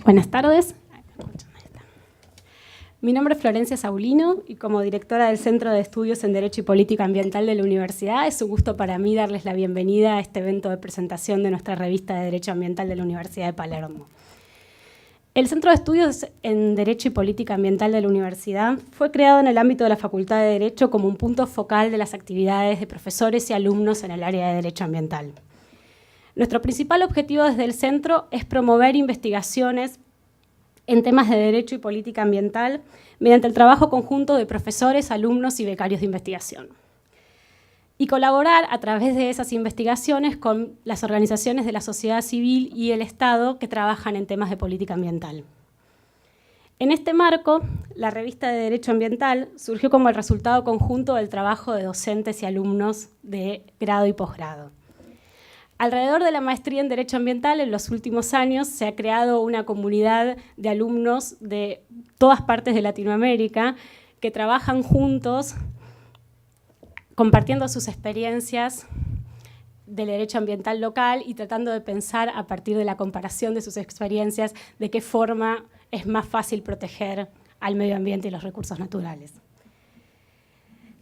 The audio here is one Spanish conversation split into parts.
Buenas tardes. Mi nombre es Florencia Saulino y como directora del Centro de Estudios en Derecho y Política Ambiental de la Universidad, es un gusto para mí darles la bienvenida a este evento de presentación de nuestra revista de Derecho Ambiental de la Universidad de Palermo. El Centro de Estudios en Derecho y Política Ambiental de la Universidad fue creado en el ámbito de la Facultad de Derecho como un punto focal de las actividades de profesores y alumnos en el área de Derecho Ambiental. Nuestro principal objetivo desde el centro es promover investigaciones en temas de derecho y política ambiental mediante el trabajo conjunto de profesores, alumnos y becarios de investigación. Y colaborar a través de esas investigaciones con las organizaciones de la sociedad civil y el Estado que trabajan en temas de política ambiental. En este marco, la revista de Derecho Ambiental surgió como el resultado conjunto del trabajo de docentes y alumnos de grado y posgrado. Alrededor de la maestría en Derecho Ambiental, en los últimos años se ha creado una comunidad de alumnos de todas partes de Latinoamérica que trabajan juntos, compartiendo sus experiencias del derecho ambiental local y tratando de pensar a partir de la comparación de sus experiencias de qué forma es más fácil proteger al medio ambiente y los recursos naturales.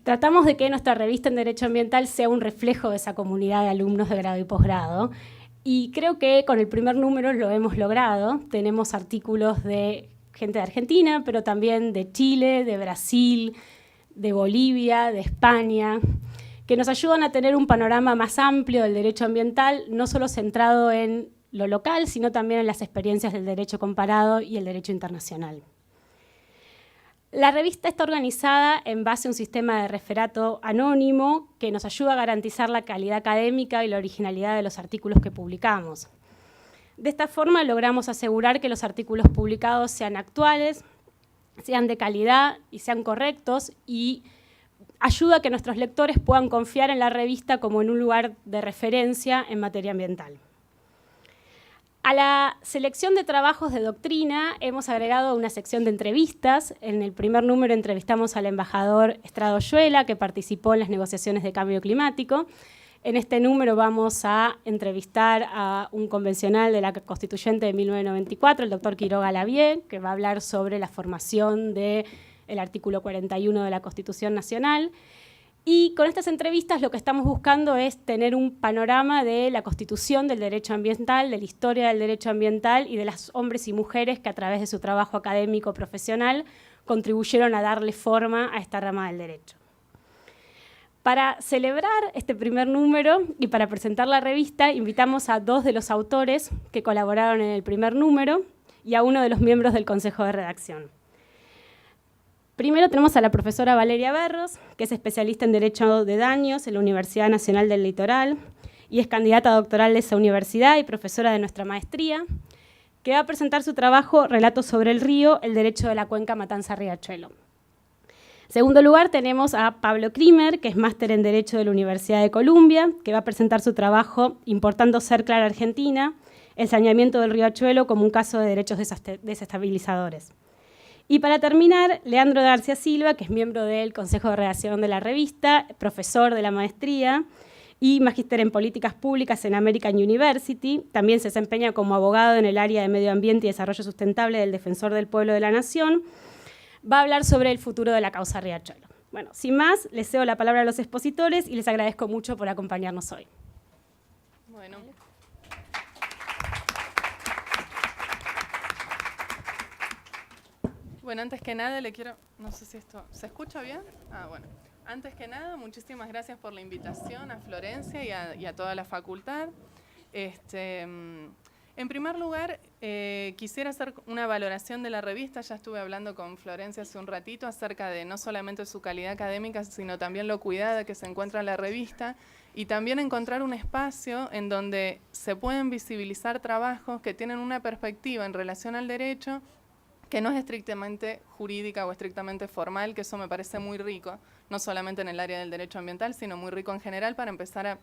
Tratamos de que nuestra revista en Derecho Ambiental sea un reflejo de esa comunidad de alumnos de grado y posgrado y creo que con el primer número lo hemos logrado. Tenemos artículos de gente de Argentina, pero también de Chile, de Brasil, de Bolivia, de España, que nos ayudan a tener un panorama más amplio del derecho ambiental, no solo centrado en lo local, sino también en las experiencias del derecho comparado y el derecho internacional. La revista está organizada en base a un sistema de referato anónimo que nos ayuda a garantizar la calidad académica y la originalidad de los artículos que publicamos. De esta forma logramos asegurar que los artículos publicados sean actuales, sean de calidad y sean correctos, y ayuda a que nuestros lectores puedan confiar en la revista como en un lugar de referencia en materia ambiental. A la selección de trabajos de doctrina hemos agregado una sección de entrevistas. En el primer número entrevistamos al embajador Estrada Oyuela, que participó en las negociaciones de cambio climático. En este número vamos a entrevistar a un convencional de la Constituyente de 1994, el doctor Quiroga Lavie, que va a hablar sobre la formación del artículo 41 de la Constitución Nacional. Y con estas entrevistas lo que estamos buscando es tener un panorama de la constitución del derecho ambiental, de la historia del derecho ambiental y de los hombres y mujeres que a través de su trabajo académico profesional contribuyeron a darle forma a esta rama del derecho. Para celebrar este primer número y para presentar la revista, invitamos a dos de los autores que colaboraron en el primer número y a uno de los miembros del Consejo de Redacción. Primero tenemos a la profesora Valeria Berros, que es especialista en Derecho de Daños en la Universidad Nacional del Litoral y es candidata doctoral de esa universidad y profesora de nuestra maestría, que va a presentar su trabajo Relatos sobre el río, el derecho de la cuenca Matanza-Riachuelo. En segundo lugar tenemos a Pablo Krimer, que es máster en Derecho de la Universidad de Columbia, que va a presentar su trabajo Importando ser clara Argentina, el saneamiento del Riachuelo como un caso de derechos desestabilizadores. Y para terminar, Leandro García Silva, que es miembro del Consejo de Redacción de la revista, profesor de la maestría y magíster en políticas públicas en American University. También se desempeña como abogado en el área de medio ambiente y desarrollo sustentable del Defensor del Pueblo de la Nación. Va a hablar sobre el futuro de la causa Riachuelo. Bueno, sin más, les cedo la palabra a los expositores y les agradezco mucho por acompañarnos hoy. Bueno, antes que nada le quiero, no sé si esto, ¿se escucha bien? Bueno. Antes que nada, muchísimas gracias por la invitación a Florencia y a toda la facultad. En primer lugar, quisiera hacer una valoración de la revista. Ya estuve hablando con Florencia hace un ratito acerca de no solamente su calidad académica, sino también lo cuidada que se encuentra la revista y también encontrar un espacio en donde se pueden visibilizar trabajos que tienen una perspectiva en relación al derecho que no es estrictamente jurídica o estrictamente formal, que eso me parece muy rico, no solamente en el área del derecho ambiental, sino muy rico en general para empezar a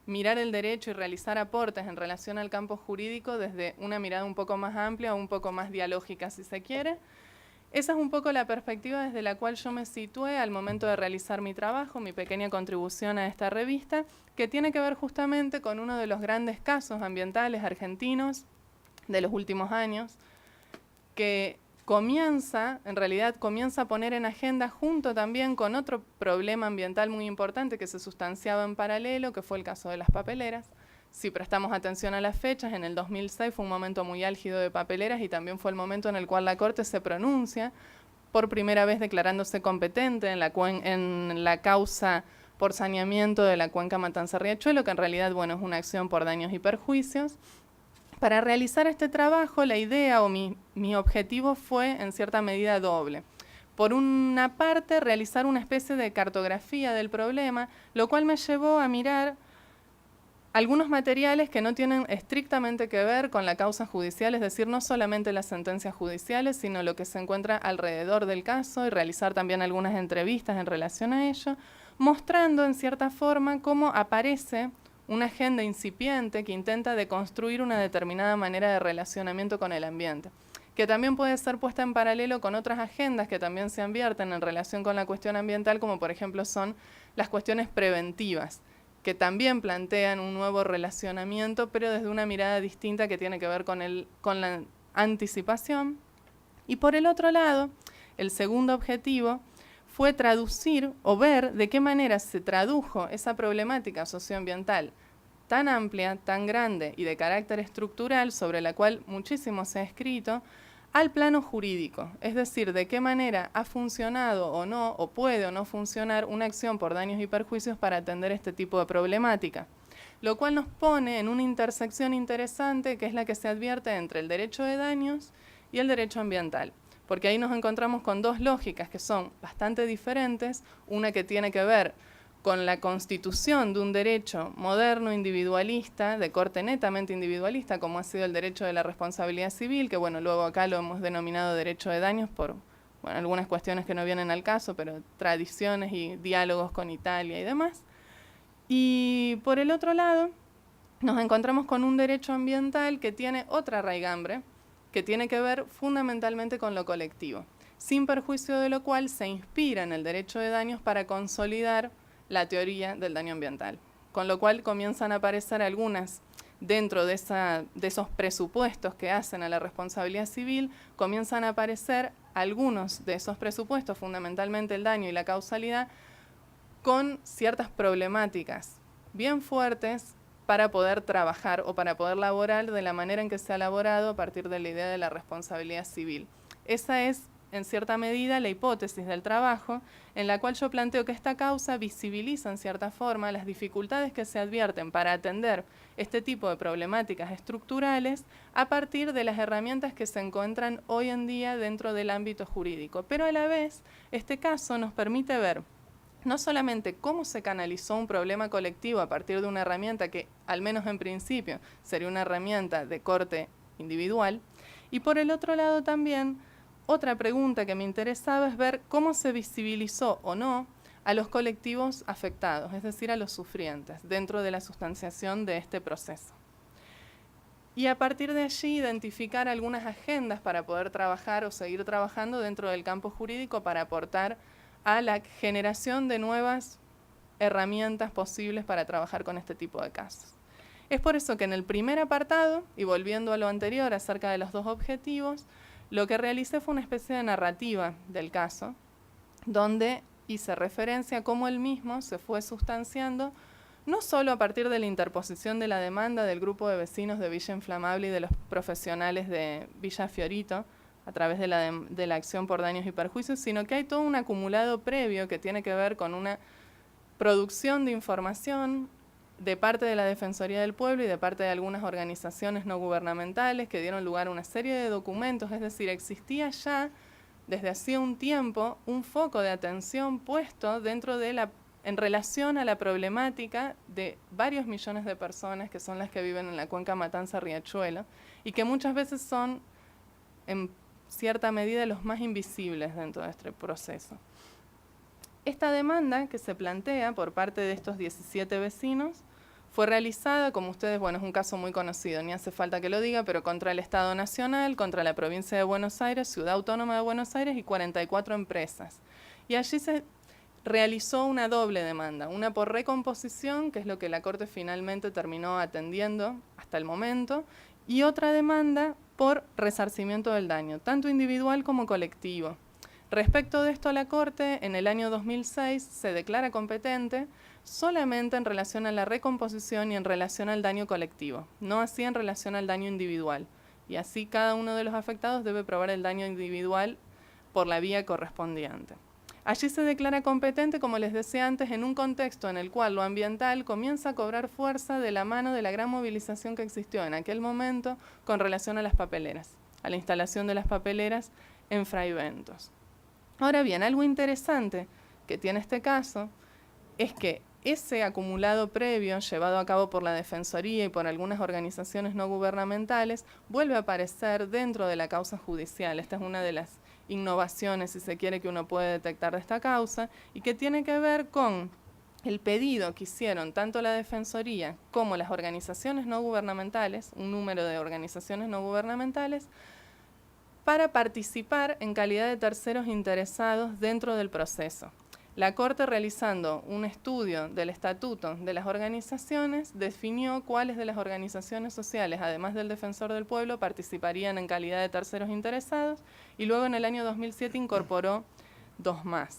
mirar el derecho y realizar aportes en relación al campo jurídico desde una mirada un poco más amplia o un poco más dialógica, si se quiere. Esa es un poco la perspectiva desde la cual yo me situé al momento de realizar mi trabajo, mi pequeña contribución a esta revista, que tiene que ver justamente con uno de los grandes casos ambientales argentinos de los últimos años, que en realidad comienza a poner en agenda junto también con otro problema ambiental muy importante que se sustanciaba en paralelo, que fue el caso de las papeleras. Si prestamos atención a las fechas, en el 2006 fue un momento muy álgido de papeleras y también fue el momento en el cual la Corte se pronuncia, por primera vez declarándose competente en la causa por saneamiento de la cuenca Matanza-Riachuelo, que en realidad, bueno, es una acción por daños y perjuicios. Para realizar este trabajo, la idea o mi objetivo fue en cierta medida doble. Por una parte, realizar una especie de cartografía del problema, lo cual me llevó a mirar algunos materiales que no tienen estrictamente que ver con la causa judicial, es decir, no solamente las sentencias judiciales, sino lo que se encuentra alrededor del caso y realizar también algunas entrevistas en relación a ello, mostrando en cierta forma cómo aparece una agenda incipiente que intenta deconstruir una determinada manera de relacionamiento con el ambiente, que también puede ser puesta en paralelo con otras agendas que también se advierten en relación con la cuestión ambiental, como por ejemplo son las cuestiones preventivas, que también plantean un nuevo relacionamiento, pero desde una mirada distinta que tiene que ver con la anticipación. Y por el otro lado, el segundo objetivo fue traducir o ver de qué manera se tradujo esa problemática socioambiental tan amplia, tan grande y de carácter estructural, sobre la cual muchísimo se ha escrito, al plano jurídico, es decir, de qué manera ha funcionado o no, o puede o no funcionar una acción por daños y perjuicios para atender este tipo de problemática, lo cual nos pone en una intersección interesante que es la que se advierte entre el derecho de daños y el derecho ambiental, porque ahí nos encontramos con dos lógicas que son bastante diferentes, una que tiene que ver con la constitución de un derecho moderno, individualista, de corte netamente individualista, como ha sido el derecho de la responsabilidad civil, que bueno, luego acá lo hemos denominado derecho de daños por algunas cuestiones que no vienen al caso, pero tradiciones y diálogos con Italia y demás. Y por el otro lado, nos encontramos con un derecho ambiental que tiene otra raigambre, que tiene que ver fundamentalmente con lo colectivo, sin perjuicio de lo cual se inspira en el derecho de daños para consolidar la teoría del daño ambiental, con lo cual comienzan a aparecer algunas, dentro de esos presupuestos que hacen a la responsabilidad civil, comienzan a aparecer algunos de esos presupuestos, fundamentalmente el daño y la causalidad, con ciertas problemáticas bien fuertes para poder trabajar o para poder laborar de la manera en que se ha elaborado a partir de la idea de la responsabilidad civil. Esa es, en cierta medida, la hipótesis del trabajo, en la cual yo planteo que esta causa visibiliza en cierta forma las dificultades que se advierten para atender este tipo de problemáticas estructurales a partir de las herramientas que se encuentran hoy en día dentro del ámbito jurídico. Pero a la vez, este caso nos permite ver no solamente cómo se canalizó un problema colectivo a partir de una herramienta que, al menos en principio, sería una herramienta de corte individual, y por el otro lado también, otra pregunta que me interesaba es ver cómo se visibilizó o no a los colectivos afectados, es decir, a los sufrientes, dentro de la sustanciación de este proceso. Y a partir de allí identificar algunas agendas para poder trabajar o seguir trabajando dentro del campo jurídico para aportar a la generación de nuevas herramientas posibles para trabajar con este tipo de casos. Es por eso que en el primer apartado, y volviendo a lo anterior acerca de los dos objetivos, lo que realicé fue una especie de narrativa del caso, donde hice referencia a cómo él mismo se fue sustanciando, no solo a partir de la interposición de la demanda del grupo de vecinos de Villa Inflamable y de los profesionales de Villa Fiorito, a través de la acción por daños y perjuicios, sino que hay todo un acumulado previo que tiene que ver con una producción de información de parte de la Defensoría del Pueblo y de parte de algunas organizaciones no gubernamentales que dieron lugar a una serie de documentos, es decir, existía ya desde hacía un tiempo un foco de atención puesto en relación a la problemática de varios millones de personas que son las que viven en la cuenca Matanza-Riachuelo y que muchas veces son en cierta medida los más invisibles dentro de este proceso. Esta demanda que se plantea por parte de estos 17 vecinos fue realizada, como ustedes, bueno, es un caso muy conocido, ni hace falta que lo diga, pero contra el Estado Nacional, contra la Provincia de Buenos Aires, Ciudad Autónoma de Buenos Aires y 44 empresas. Y allí se realizó una doble demanda, una por recomposición, que es lo que la Corte finalmente terminó atendiendo hasta el momento, y otra demanda por resarcimiento del daño, tanto individual como colectivo. Respecto de esto, la Corte en el año 2006 se declara competente solamente en relación a la recomposición y en relación al daño colectivo, no así en relación al daño individual. Y así cada uno de los afectados debe probar el daño individual por la vía correspondiente. Allí se declara competente, como les decía antes, en un contexto en el cual lo ambiental comienza a cobrar fuerza de la mano de la gran movilización que existió en aquel momento con relación a las papeleras, a la instalación de las papeleras en Fraiventos. Ahora bien, algo interesante que tiene este caso es que ese acumulado previo llevado a cabo por la Defensoría y por algunas organizaciones no gubernamentales vuelve a aparecer dentro de la causa judicial. Esta es una de las innovaciones, si se quiere, que uno puede detectar de esta causa y que tiene que ver con el pedido que hicieron tanto la Defensoría como las organizaciones no gubernamentales, un número de organizaciones no gubernamentales, para participar en calidad de terceros interesados dentro del proceso. La Corte, realizando un estudio del estatuto de las organizaciones, definió cuáles de las organizaciones sociales, además del Defensor del Pueblo, participarían en calidad de terceros interesados y luego en el año 2007 incorporó 2 más.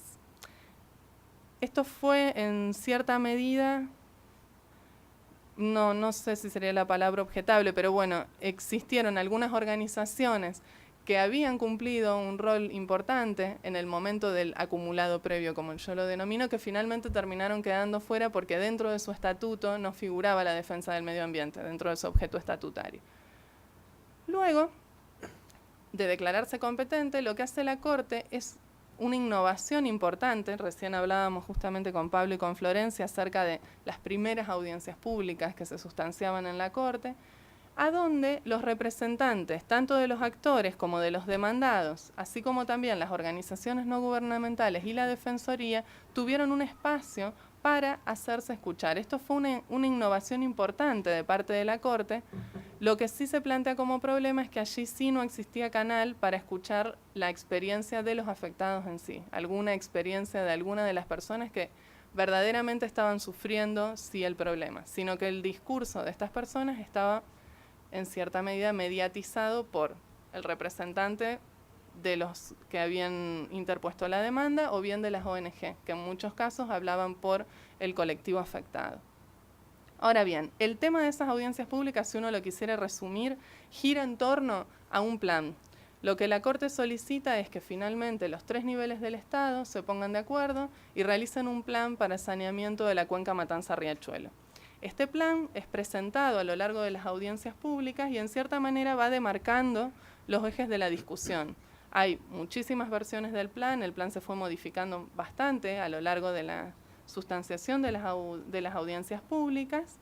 Esto fue en cierta medida, no sé si sería la palabra objetable, pero bueno, existieron algunas organizaciones que habían cumplido un rol importante en el momento del acumulado previo, como yo lo denomino, que finalmente terminaron quedando fuera porque dentro de su estatuto no figuraba la defensa del medio ambiente, dentro de su objeto estatutario. Luego de declararse competente, lo que hace la Corte es una innovación importante. Recién hablábamos justamente con Pablo y con Florencia acerca de las primeras audiencias públicas que se sustanciaban en la Corte, a donde los representantes, tanto de los actores como de los demandados, así como también las organizaciones no gubernamentales y la Defensoría, tuvieron un espacio para hacerse escuchar. Esto fue una innovación importante de parte de la Corte. Lo que sí se plantea como problema es que allí sí no existía canal para escuchar la experiencia de los afectados en sí, alguna experiencia de alguna de las personas que verdaderamente estaban sufriendo sí el problema, sino que el discurso de estas personas estaba en cierta medida mediatizado por el representante de los que habían interpuesto la demanda o bien de las ONG, que en muchos casos hablaban por el colectivo afectado. Ahora bien, el tema de esas audiencias públicas, si uno lo quisiera resumir, gira en torno a un plan. Lo que la Corte solicita es que finalmente los 3 niveles del Estado se pongan de acuerdo y realicen un plan para saneamiento de la cuenca Matanza-Riachuelo. Este plan es presentado a lo largo de las audiencias públicas y en cierta manera va demarcando los ejes de la discusión. Hay muchísimas versiones del plan, el plan se fue modificando bastante a lo largo de la sustanciación de las audiencias públicas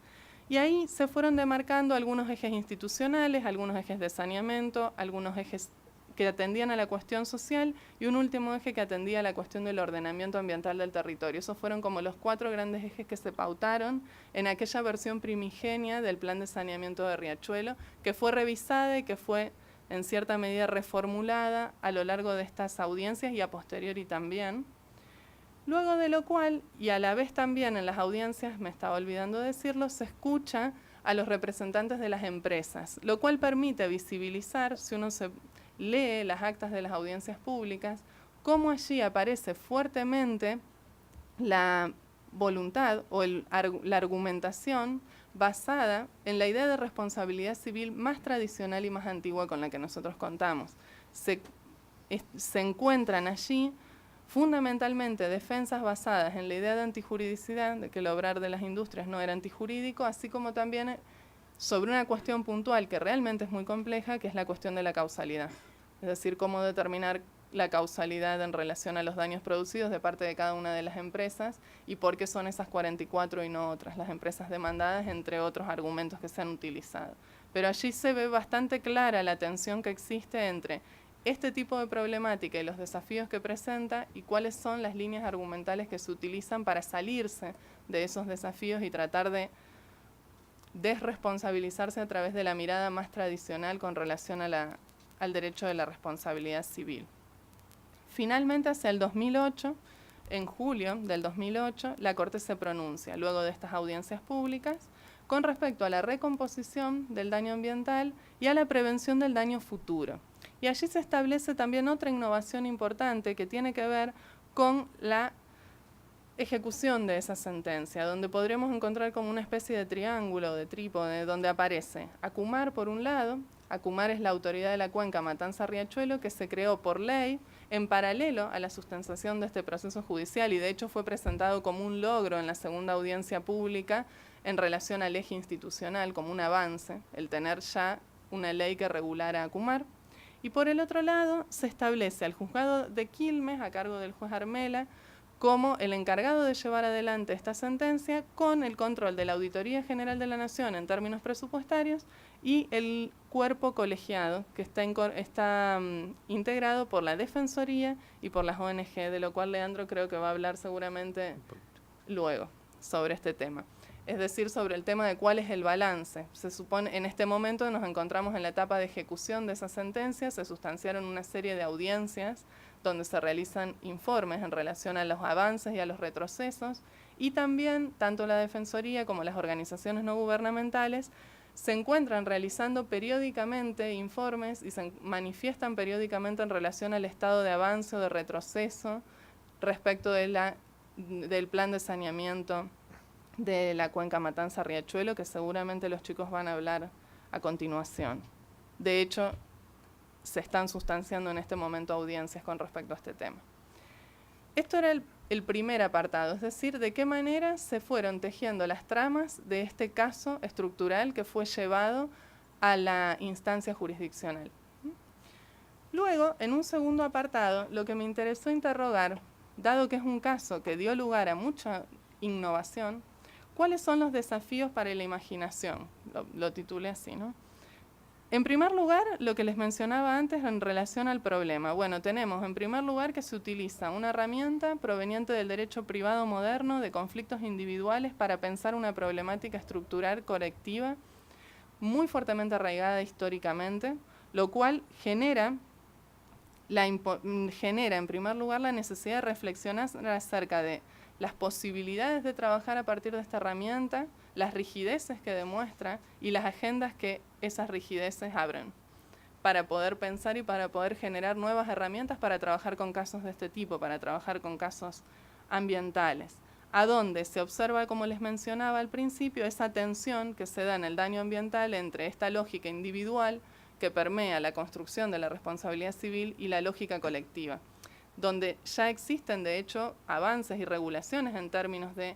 y ahí se fueron demarcando algunos ejes institucionales, algunos ejes de saneamiento, algunos ejes que atendían a la cuestión social y un último eje que atendía a la cuestión del ordenamiento ambiental del territorio. Esos fueron como los 4 grandes ejes que se pautaron en aquella versión primigenia del plan de saneamiento de Riachuelo, que fue revisada y que fue en cierta medida reformulada a lo largo de estas audiencias y a posteriori también. Luego de lo cual, y a la vez también en las audiencias, me estaba olvidando decirlo, se escucha a los representantes de las empresas, lo cual permite visibilizar, si uno se lee las actas de las audiencias públicas, cómo allí aparece fuertemente la voluntad o la argumentación basada en la idea de responsabilidad civil más tradicional y más antigua con la que nosotros contamos. Se encuentran allí fundamentalmente defensas basadas en la idea de antijuridicidad, de que el obrar de las industrias no era antijurídico, así como también sobre una cuestión puntual que realmente es muy compleja, que es la cuestión de la causalidad. Es decir, cómo determinar la causalidad en relación a los daños producidos de parte de cada una de las empresas y por qué son esas 44 y no otras, las empresas demandadas, entre otros argumentos que se han utilizado. Pero allí se ve bastante clara la tensión que existe entre este tipo de problemática y los desafíos que presenta y cuáles son las líneas argumentales que se utilizan para salirse de esos desafíos y tratar de desresponsabilizarse a través de la mirada más tradicional con relación a al derecho de la responsabilidad civil. Finalmente, hacia el 2008, en julio del 2008, la Corte se pronuncia, luego de estas audiencias públicas, con respecto a la recomposición del daño ambiental y a la prevención del daño futuro. Y allí se establece también otra innovación importante que tiene que ver con la ejecución de esa sentencia, donde podremos encontrar como una especie de triángulo, de trípode, donde aparece Acumar por un lado. Acumar es la autoridad de la cuenca Matanza-Riachuelo, que se creó por ley en paralelo a la sustanciación de este proceso judicial, y de hecho fue presentado como un logro en la segunda audiencia pública en relación al eje institucional, como un avance, el tener ya una ley que regulara Acumar. Y por el otro lado se establece al juzgado de Quilmes, a cargo del juez Armela, como el encargado de llevar adelante esta sentencia, con el control de la Auditoría General de la Nación en términos presupuestarios y el cuerpo colegiado que está integrado por la Defensoría y por las ONG, de lo cual Leandro creo que va a hablar seguramente luego sobre este tema. Es decir, sobre el tema de cuál es el balance. Se supone, en este momento nos encontramos en la etapa de ejecución de esa sentencia, se sustanciaron una serie de audiencias donde se realizan informes en relación a los avances y a los retrocesos, y también tanto la Defensoría como las organizaciones no gubernamentales se encuentran realizando periódicamente informes y se manifiestan periódicamente en relación al estado de avance o de retroceso respecto de del plan de saneamiento de la cuenca Matanza-Riachuelo, que seguramente los chicos van a hablar a continuación. De hecho, se están sustanciando en este momento audiencias con respecto a este tema. Esto era el primer apartado, es decir, de qué manera se fueron tejiendo las tramas de este caso estructural que fue llevado a la instancia jurisdiccional. Luego, en un segundo apartado, lo que me interesó interrogar, dado que es un caso que dio lugar a mucha innovación, ¿cuáles son los desafíos para la imaginación? Lo titulé así, ¿no? En primer lugar, lo que les mencionaba antes en relación al problema. Bueno, tenemos en primer lugar que se utiliza una herramienta proveniente del derecho privado moderno de conflictos individuales para pensar una problemática estructural colectiva muy fuertemente arraigada históricamente, lo cual genera en primer lugar la necesidad de reflexionar acerca de las posibilidades de trabajar a partir de esta herramienta, las rigideces que demuestra y las agendas que esas rigideces abren para poder pensar y para poder generar nuevas herramientas para trabajar con casos de este tipo, para trabajar con casos ambientales, a donde se observa, como les mencionaba al principio, esa tensión que se da en el daño ambiental entre esta lógica individual que permea la construcción de la responsabilidad civil y la lógica colectiva, donde ya existen, de hecho, avances y regulaciones en términos de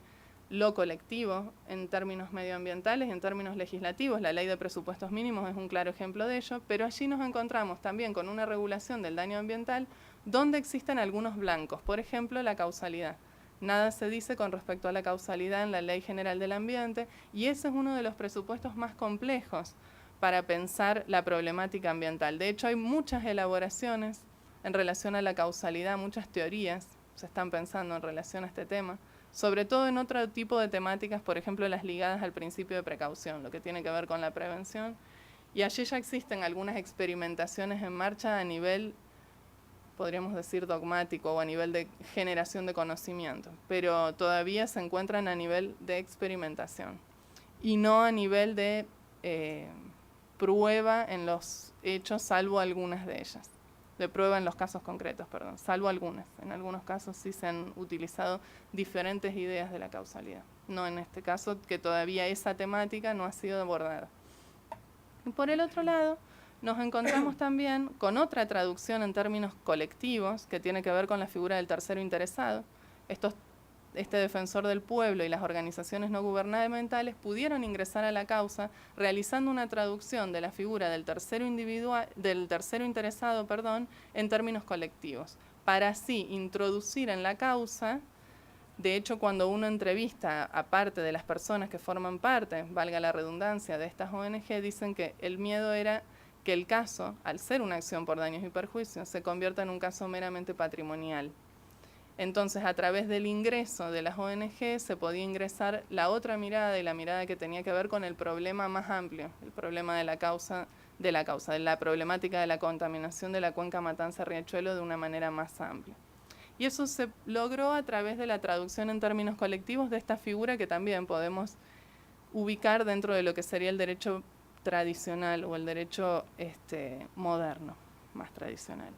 lo colectivo, en términos medioambientales y en términos legislativos. La ley de presupuestos mínimos es un claro ejemplo de ello, pero allí nos encontramos también con una regulación del daño ambiental donde existen algunos blancos, por ejemplo, la causalidad. Nada se dice con respecto a la causalidad en la Ley General del Ambiente, y ese es uno de los presupuestos más complejos para pensar la problemática ambiental. De hecho, hay muchas elaboraciones en relación a la causalidad, muchas teorías se están pensando en relación a este tema, sobre todo en otro tipo de temáticas, por ejemplo, las ligadas al principio de precaución, lo que tiene que ver con la prevención. Y allí ya existen algunas experimentaciones en marcha a nivel, podríamos decir, dogmático o a nivel de generación de conocimiento, pero todavía se encuentran a nivel de experimentación y no a nivel de prueba en los hechos, salvo algunas de ellas. De prueba en los casos concretos, perdón, salvo algunas. En algunos casos sí se han utilizado diferentes ideas de la causalidad. No en este caso, que todavía esa temática no ha sido abordada. Y por el otro lado, nos encontramos también con otra traducción en términos colectivos que tiene que ver con la figura del tercero interesado. Este defensor del pueblo y las organizaciones no gubernamentales pudieron ingresar a la causa realizando una traducción de la figura del tercero interesado, en términos colectivos, para así introducir en la causa. De hecho, cuando uno entrevista a parte de las personas que forman parte, valga la redundancia, de estas ONG, dicen que el miedo era que el caso, al ser una acción por daños y perjuicios, se convierta en un caso meramente patrimonial. Entonces, a través del ingreso de las ONG se podía ingresar la otra mirada, y la mirada que tenía que ver con el problema más amplio, el problema de la problemática de la contaminación de la cuenca Matanza-Riachuelo de una manera más amplia. Y eso se logró a través de la traducción en términos colectivos de esta figura que también podemos ubicar dentro de lo que sería el derecho tradicional o el derecho moderno, más tradicional.